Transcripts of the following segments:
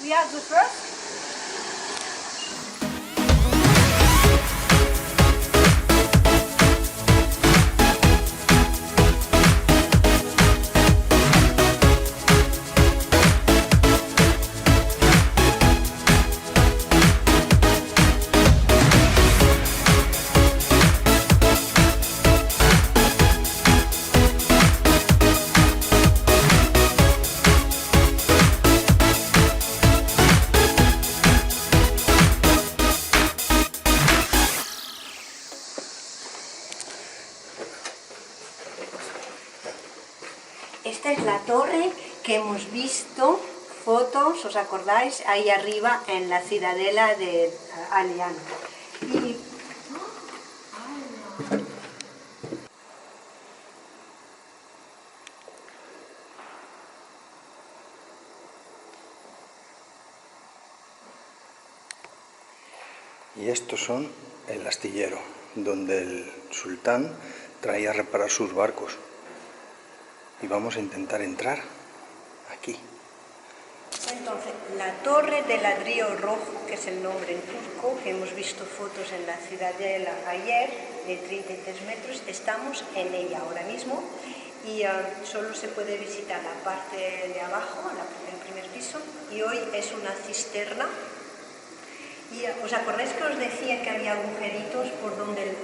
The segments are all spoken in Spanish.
We are the first. Esta es la torre que hemos visto, fotos, ¿os acordáis? Ahí arriba en la ciudadela de Aliano. Y estos son el astillero, donde el sultán traía a reparar sus barcos. Y vamos a intentar entrar aquí. Entonces, la torre de ladrillo rojo, que es el nombre en turco, que hemos visto fotos en la ciudadela ayer, de 33 metros, estamos en ella ahora mismo y solo se puede visitar la parte de abajo, el primer piso, y hoy es una cisterna. Y ¿os acordáis que os decía que había agujeritos por donde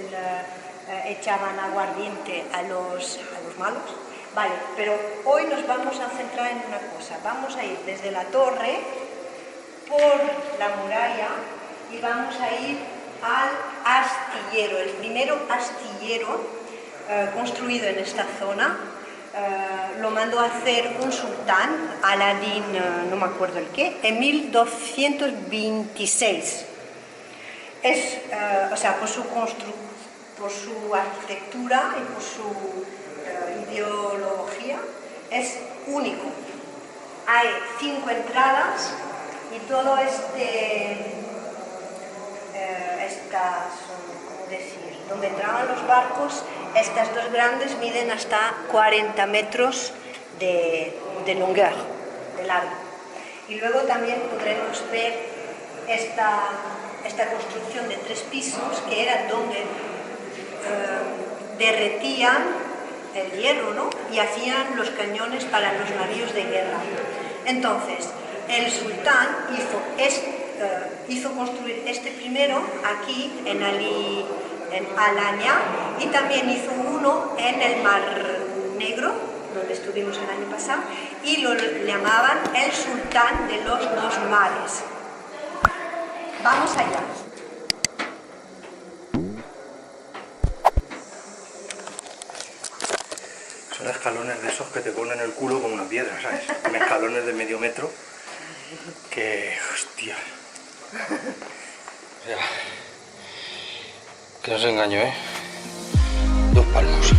echaban aguardiente a los malos? Vale, pero hoy nos vamos a centrar en una cosa. Vamos a ir desde la torre por la muralla y vamos a ir al astillero, el primero astillero construido en esta zona. Lo mandó a hacer un sultán, Aladín, no me acuerdo el qué, en 1226. O sea, por su arquitectura y por su ideología, es único. Hay 5 entradas y todo ¿cómo decir? Donde entraban los barcos, estas dos grandes miden hasta 40 metros de longueur, de largo. Y luego también podremos ver esta construcción de 3 pisos, que era donde derretían el hierro, ¿no? Y hacían los cañones para los navíos de guerra. Entonces, el sultán hizo construir este primero aquí en Alanya, y también hizo uno en el Mar Negro, donde estuvimos el año pasado, y lo llamaban el sultán de los 2 mares. Vamos allá. Son escalones de esos que te ponen el culo como una piedra, ¿sabes? Son escalones de medio metro que... hostia. O sea, que no os engaño, ¿eh? 2 palmos.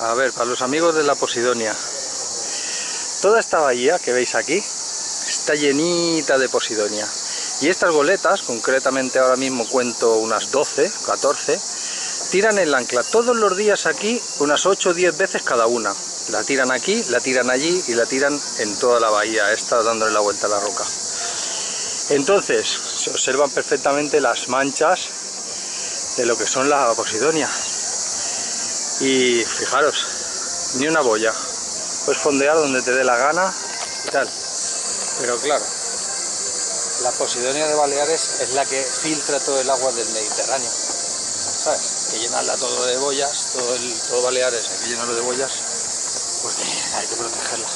A ver, para los amigos de la Posidonia, toda esta bahía que veis aquí está llenita de Posidonia, y estas goletas, concretamente ahora mismo cuento unas 12, 14, tiran el ancla todos los días aquí unas 8 o 10 veces cada una. La tiran aquí, la tiran allí y la tiran en toda la bahía esta, dándole la vuelta a la roca. Entonces se observan perfectamente las manchas de lo que son la Posidonia. Y fijaros, ni una boya, puedes fondear donde te dé la gana y tal. Pero claro, la Posidonia de Baleares es la que filtra todo el agua del Mediterráneo, ¿sabes? Que llenarla todo de boyas, todo Baleares hay que llenarlo de boyas, porque hay que protegerla.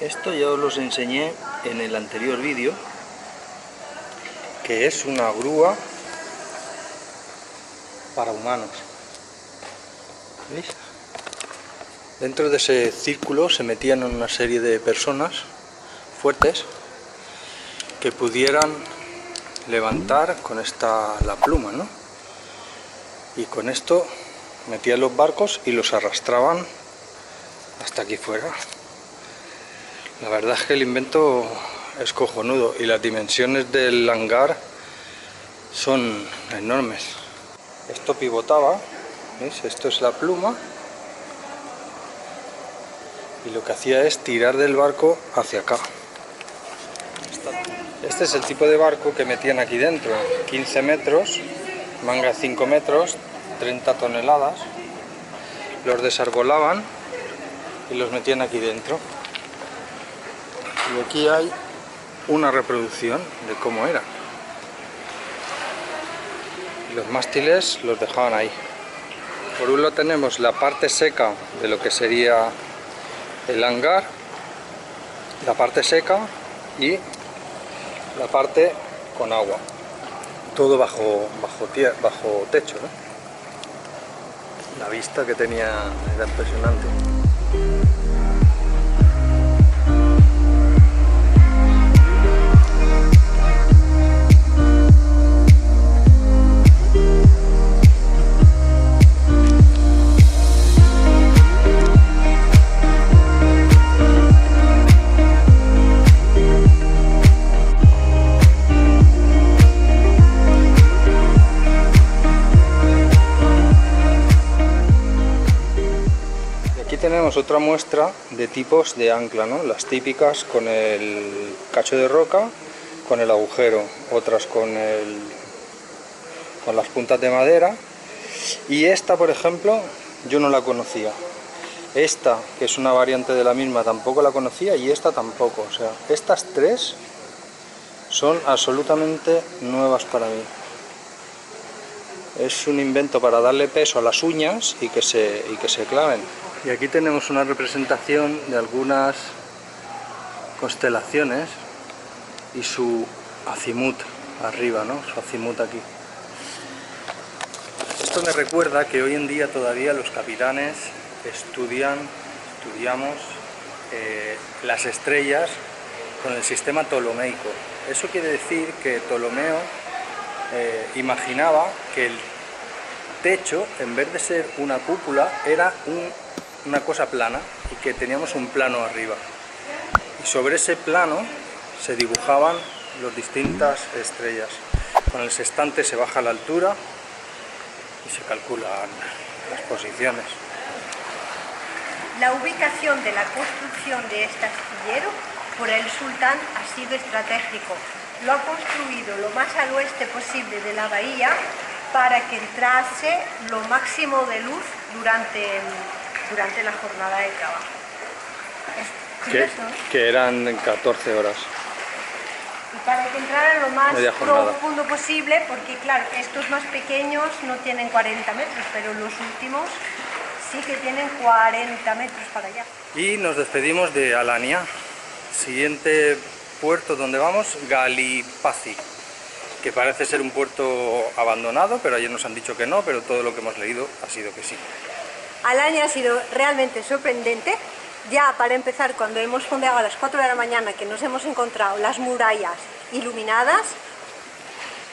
Esto ya os los enseñé en el anterior vídeo, que es una grúa para humanos. ¿Veis? Dentro de ese círculo se metían una serie de personas fuertes que pudieran levantar con la pluma, ¿no? Y con esto metían los barcos y los arrastraban hasta aquí fuera. La verdad es que el invento es cojonudo y las dimensiones del hangar son enormes. Esto pivotaba, ¿veis? Esto es la pluma y lo que hacía es tirar del barco hacia acá. Este es el tipo de barco que metían aquí dentro, 15 metros, manga 5 metros, 30 toneladas, los desarbolaban y los metían aquí dentro. Y aquí hay una reproducción de cómo era. Y los mástiles los dejaban ahí. Por un lado tenemos la parte seca de lo que sería el hangar, la parte seca y la parte con agua. Todo bajo techo, ¿eh? La vista que tenía era impresionante. Tenemos otra muestra de tipos de ancla, ¿no? Las típicas con el cacho de roca, con el agujero, otras con las puntas de madera, y esta, por ejemplo, yo no la conocía. Esta, que es una variante de la misma, tampoco la conocía, y esta tampoco. O sea, estas tres son absolutamente nuevas para mí. Es un invento para darle peso a las uñas y que se claven. Y aquí tenemos una representación de algunas constelaciones y su azimut arriba, ¿no? Su azimut aquí. Esto me recuerda que hoy en día todavía los capitanes estudiamos las estrellas con el sistema ptolomeico. Eso quiere decir que Ptolomeo imaginaba que el techo, en vez de ser una cúpula, era una cosa plana y que teníamos un plano arriba. Y sobre ese plano se dibujaban las distintas estrellas. Con el sextante se baja la altura y se calculan las posiciones. La ubicación de la construcción de este astillero por el sultán ha sido estratégico. Lo ha construido lo más al oeste posible de la bahía para que entrase lo máximo de luz durante la jornada de trabajo. Que eran 14 horas. Y para que entrara lo más profundo posible, porque claro, estos más pequeños no tienen 40 metros, pero los últimos sí que tienen 40 metros para allá. Y nos despedimos de Alania. Siguiente puerto donde vamos, Galipazi, que parece ser un puerto abandonado, pero ayer nos han dicho que no, pero todo lo que hemos leído ha sido que sí. Alania ha sido realmente sorprendente. Ya para empezar, cuando hemos fondeado a las 4 de la mañana, que nos hemos encontrado las murallas iluminadas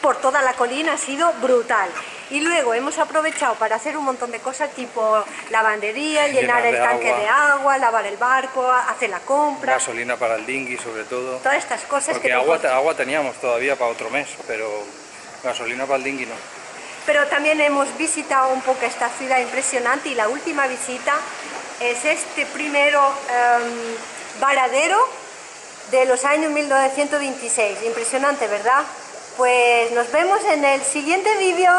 por toda la colina, ha sido brutal. Y luego hemos aprovechado para hacer un montón de cosas tipo lavandería, llenar el tanque de agua, lavar el barco, hacer la compra. Gasolina para el dinghy sobre todo. Todas estas cosas. Porque agua teníamos todavía para otro mes, pero gasolina para el dinghy no. Pero también hemos visitado un poco esta ciudad impresionante y la última visita es este primero varadero de los años 1926. Impresionante, ¿verdad? Pues nos vemos en el siguiente vídeo.